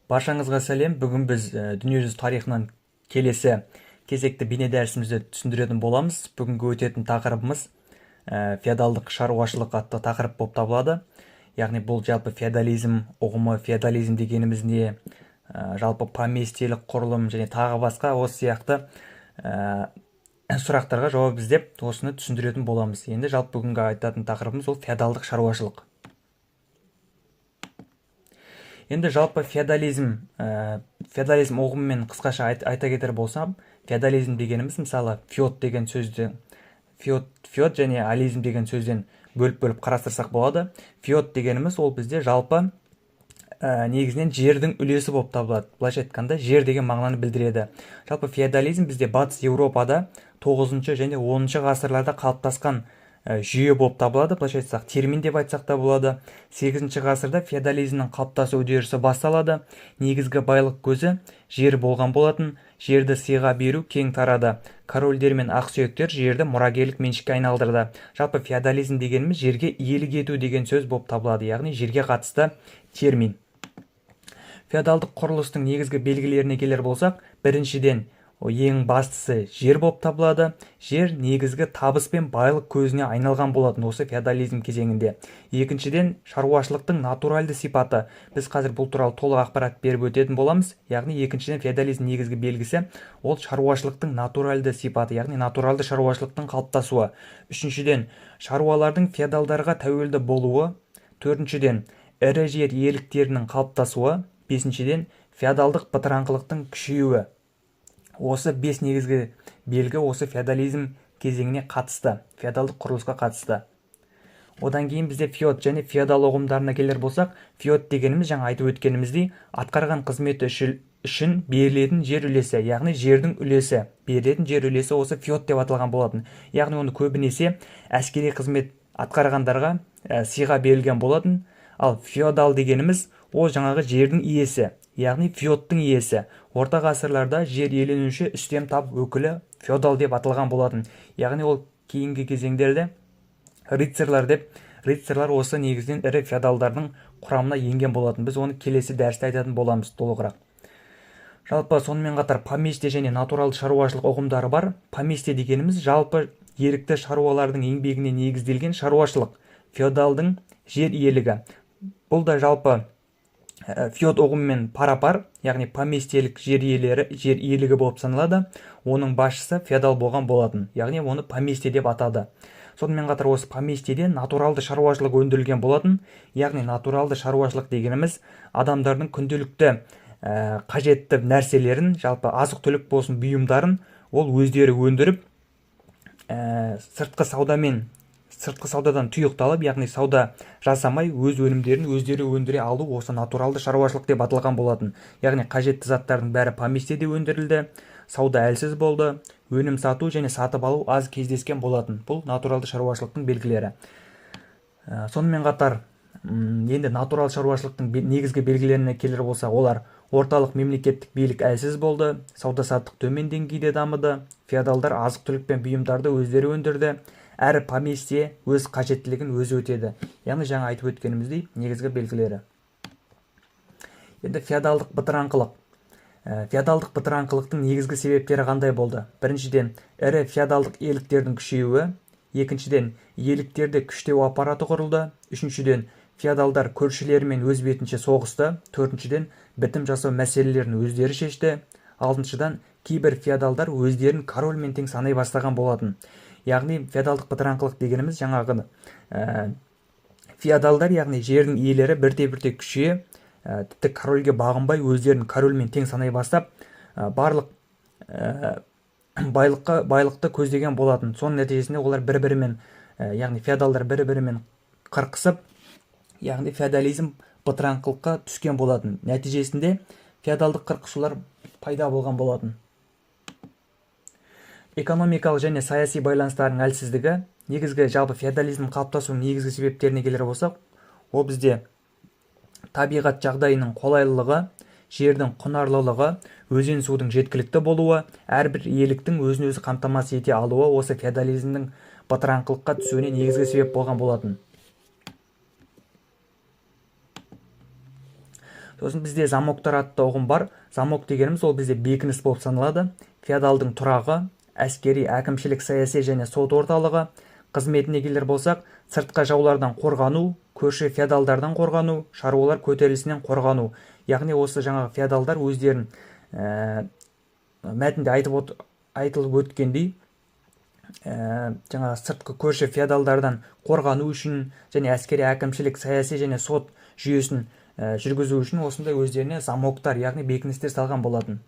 Баршаңызға сәлем. Бүгін біз дүниежүзі тарихынан келесі кезекті бейне дәрісімізді түсіндіретін боламыз. Бүгінгі өтетін тақырыбымыз феодалдық шаруашылық атты тақырып болып табылады. Яғни бұл жалпы феодализм ұғымы, феодализм дегеніміз не, жалпы поместьелік құрылым және тағы басқа осы сияқты сұрақтарға жауап іздеп осыны түсіндіретін боламыз. Енді жалпы бүгінгі айтатын тақырыбымыз ол феодалдық шаруашылық. Енді жалпы феодализм ұғымымен қысқаша айта кетер болсам, феодализм дегеніміз мысалы феод деген сөзді феод және ализм деген сөзден бөліп қарастырсақ болады. Феод дегеніміз ол бізде жалпы негізінен жердің үлесі болып табылады. Былайша айтқанда жер деген мағынаны білдіреді. Жалпы феодализм бізде батыс Еуропада 9 және 10 ғасырларда қалыптасқан жүйе болып табылады. Былайша айтсақ, термин деп айтсақ та болады. 8 ғасырда феодализмнің қалыптасу үдерісі басталады. Негізгі байлық көзі жер болған болатын. Жерді сыйға беру кең тарады. Корольдер мен ақсүйектер жерді мұрагерлік меншікке айналдырды. Жалпы феодализм дегеніміз жерге иелік ету деген сөз болып табылады. Яғни жерге қатысты термин. Феодалдық құрылыстың негізгі белгілеріне келер болсақ, біріншіден ең бастысы жер болып табылады. Жер негізгі табыс пен байлық көзіне айналған болатын осы феодализм кезеңінде. Екіншіден, шаруашылықтың натуральды сипаты. Біз қазір бұл туралы толық ақпарат беріп өтетін боламыз. Яғни екіншіден феодализм негізгі белгісі ол шаруашылықтың натуральды сипаты, яғни натуралды шаруашылықтың қалыптасуы. Үшіншіден, шаруалардың феодалдарға тәуелді болуы. Төртіншіден, ірі жер иеліктерінің қалыптасуы. Бесіншіден, феодалдық бытыраңқылықтың күшеюі. Осы 5 негізгі белгі осы феодализм кезеңіне қатысты, феодалдық құрылысқа қатысты. Одан кейін бізде феод және феодал ұғымдарына келер болсақ, феод дегеніміз жаңа айтып өткеніміздей атқарған қызметі үшін берілетін жер үлесі, яғни жердің үлесі, берілетін жер үлесі осы феод деп аталған болатын. Яғни оны көбінесе әскери қызмет атқарғандарға сыйға берілген болатын. Ал феодал дегеніміз ол жаңағы жердің иесі, яғни феодтың иесі. Орта ғасырларда жер иеленуші үстем тап өкілі феодал деп аталған болатын. Яғни ол кейінгі кезеңдерде рыцарьлар осы негізінен ірі феодалдардың құрамына енген болатын. Біз оны келесі дәрісте айтатын боламыз толығырақ. Жалпы сонымен қатар поместье және натуралды шаруашылық ұғымдары бар. Поместье дегеніміз жалпы ерікті шаруалардың еңбегіне негізделген шаруашылық, феодалдың жер иелігі. Бұл да жалпы феод ұғымымен пара-пар, яғни поместьелік жер иелігі болып саналады. Оның басшысы феодал болған болатын, яғни оны поместье деп атады. Сонымен қатар осы поместьеде натуралды шаруашылық өндірілген болатын. Яғни натуралды шаруашылық дегеніміз адамдардың күнделікті қажетті нәрселерін, жалпы азық-түлік болсын, бұйымдарын ол өздері өндіріп, сыртқы саудадан тұйықталып, яғни сауда жасамай өз өнімдерін өздері өндіре алу осы натуралды шаруашылық деп аталған болатын. Яғни қажетті заттардың бәрі поместьеде өндірілді, сауда әлсіз болды, өнім сату және сатып алу аз кездескен болатын. Бұл натуралды шаруашылықтың белгілері. Сонымен қатар енді натурал шаруашылықтың негізгі белгілеріне келер болса, олар орталық мемлекеттік билік әлсіз болды, сауда-саттық төмен деңгейде дамыды, феодалдар азық-түлік пен бұйымдарды өздері өндірді, әрі поместье өз қажеттілігін өзі өтеді. Яғни жаңа айтып өткеніміздей негізгі белгілері. Енді феодалдық бытыраңқылық. Феодалдық бытыраңқылықтың негізгі себептері қандай болды? Біріншіден, ірі феодалдық иеліктердің күшеюі. Екіншіден, иеліктерде күштеу аппараты құрылды. Үшіншіден, феодалдар көршілерімен өз бетінше соғысты. Төртіншіден, бітім жасау мәселелерін өздері шешті. Алтыншыдан, кейбір феодалдар өздерін корольмен тең санай бастаған болатын. Яғни феодалдық бытыраңқылық дегеніміз жаңағы феодалдар, яғни жердің иелері бірте-бірте күшейе, тіпті корольге бағынбай өздерін корольмен тең санай бастап, барлық байлықты көздеген болатын. Соның нәтижесінде олар бір-бірімен, яғни феодалдар бір-бірімен қырқысып, яғни феодализм бытыраңқылыққа түскен болатын. Нәтижесінде феодалдық қырқысулар пайда болған болатын. Экономикалық және саяси байланыстардың әлсіздігі. Негізгі жалпы феодализм қалыптасуының негізгі себептеріне келер болсақ, ол бізде табиғат жағдайының қолайлылығы, жердің құнарлылығы, өзен судың жеткілікті болуы, әрбір иеліктің өзін өзі қамтамасыз ете алуы осы феодализмнің бытыраңқылыққа түсуіне негізгі себеп болған болатын. Сосын бізде замоктар атты ұғым бар. Замок дегеніміз ол бізде бекініс болып саналады. Феодалдың тұрағы, әскери, әкімшілік, саяси және сот орталығы. Қызметіне келер болсақ, сыртқы жаулардан қорғану, көрші феодалдардан қорғану, шаруалар көтерілісінен қорғану. Яғни осы жаңағы феодалдар өздерін мәтінде айтылып өткендей, жаңағы сыртқы көрші феодалдардан қорғану үшін және әскери, әкімшілік, саяси және сот жүйесін жүргізу үшін осындай өздеріне замоктар, яғни бекіністер салған болатын.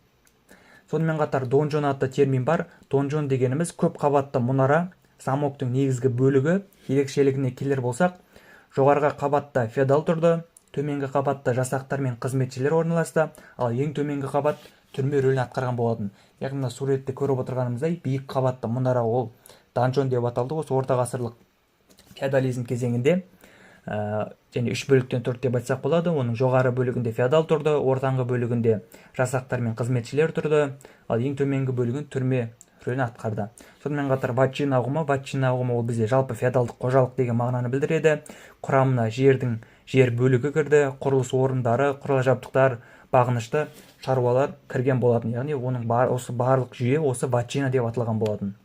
Сонымен қатар донжон атты термин бар. Донжон дегеніміз көп қабатты мұнара. Замоктың негізгі бөлігі. Ерекшелігіне келер болсақ, жоғарғы қабатта феодал тұрды, төменгі қабатта жасақтар мен қызметшілер орналасты, ал ең төменгі қабат түрме рөлін атқарған болатын. Яғни суретте көріп отырғанымыздай биік қабатты мұнара ол донжон деп аталды. Осы орта ғасырлық феодализм кезеңінде және үш бөліктен тұрды деп айтсақ болады. Оның жоғары бөлігінде феодал тұрды, ортаңғы бөлігінде жасақтар мен қызметшілер тұрды, ал ең төменгі бөлігін түрме рөлін атқарды. Сонымен қатар ватчина ұғымы ол бізде жалпы феодалдық қожалық деген мағынаны білдіреді. Құрамына жер бөлігі кірді, құрылыс орындары, құрал жабдықтар, бағынышты шаруалар кірген болатын. Яғни оның осы барлық жүйе осы ватчина деп аталған болатын.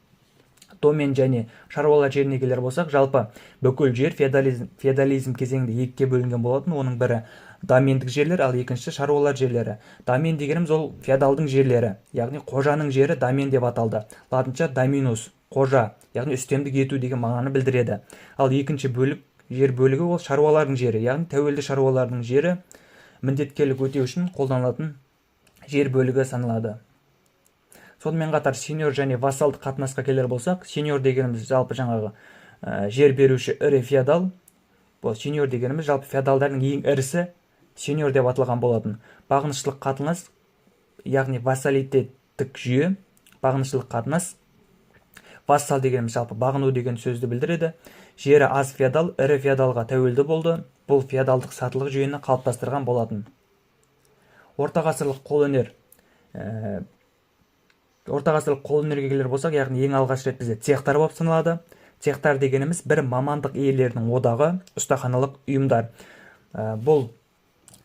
Домен және шаруалар жеріне келер болсақ, жалпы бүкіл жер феодализм кезеңінде екіге бөлінген болатын. Оның бірі домендік жерлер, ал екіншісі шаруалар жерлері. Домен дегеніміз ол феодалдың жерлері, яғни қожаның жері домен деп аталды. Латынша доминус, қожа, яғни үстемдік ету деген мағынаны білдіреді. Ал екінші жер бөлігі ол шаруалардың жері, яғни тәуелді шаруалардың жері міндеткерлік өтеу үшін қолданылатын жер бөлігі саналады. Сонымен қатар сеньор және вассалдық қатынасқа келер болсақ, сеньор дегеніміз жалпы жаңағы жер беруші ірі феодал. Бұл сеньор дегеніміз жалпы феодалдардың ең ірісі сеньор деп аталған болатын. Бағынышылық қатынас, яғни вассалитеттік жүйе, бағынышылық қатынас. Вассал дегеніміз жалпы бағыну деген сөзді білдіреді. Жері аз феодал ірі феодалға тәуелді болды. Бұл феодалдық сатылық жүйені қалыптастырған болатын. Ортағасырлық қолөнерге келер болсақ, яғни ең алғаш рет бізде цехтар болып саналады. Цехтар дегеніміз бір мамандық иелерінің одағы, ұстаханалық ұйымдар. Бұл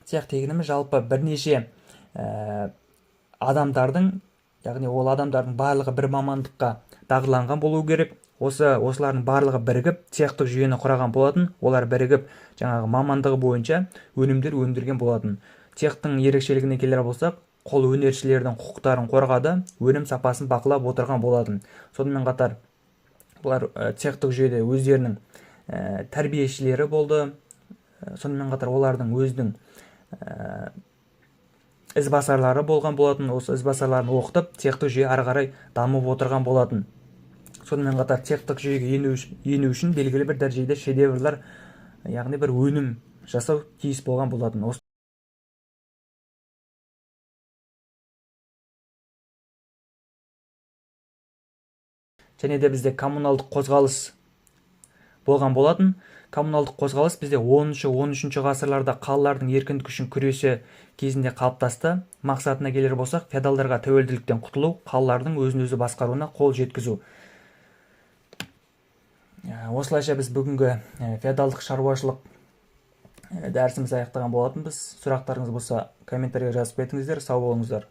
цех дегеніміз жалпы бірнеше адамдардың, яғни ол адамдардың барлығы бір мамандыққа дағдыланған болу керек. Осылардың барлығы бірігіп цехтық жүйені құраған болатын. Олар бірігіп жаңағы мамандығы бойынша өнімдер өндірген болатын. Цехтың ерекшелігіне келер болсақ, қол өнершілердің құқықтарын қорғады, өнім сапасын бақылап отырған болатын. Сонымен қатар бұлар цехтық жүйеде өздерінің тәрбиешілері болды. Сонымен қатар олардың өзінің ізбасарлары болған болатын. Осы ізбасарларын оқытып, цехтық жүйе ары қарай дамып отырған болатын. Сонымен қатар цехтық жүйеге ену үшін белгілі бір дәрежеде шедеврлар, яғни бір өнім жасау тиіс болған болатын. Және де бізде коммуналдық қозғалыс болған болатын. Коммуналдық қозғалыс бізде 10-13 ғасырларда қалалардың еркіндік үшін күресі кезінде қалыптасты. Мақсатына келер болсақ, феодалдарға тәуелділіктен құтылу, қалалардың өзін-өзі басқаруына қол жеткізу. Осылайша біз бүгінгі феодалдық шаруашылық дәрісімізді аяқтаған болатынбыз. Сұрақтарыңыз болса, комментарийға жазып кетіңіздер. Сау болыңыздар.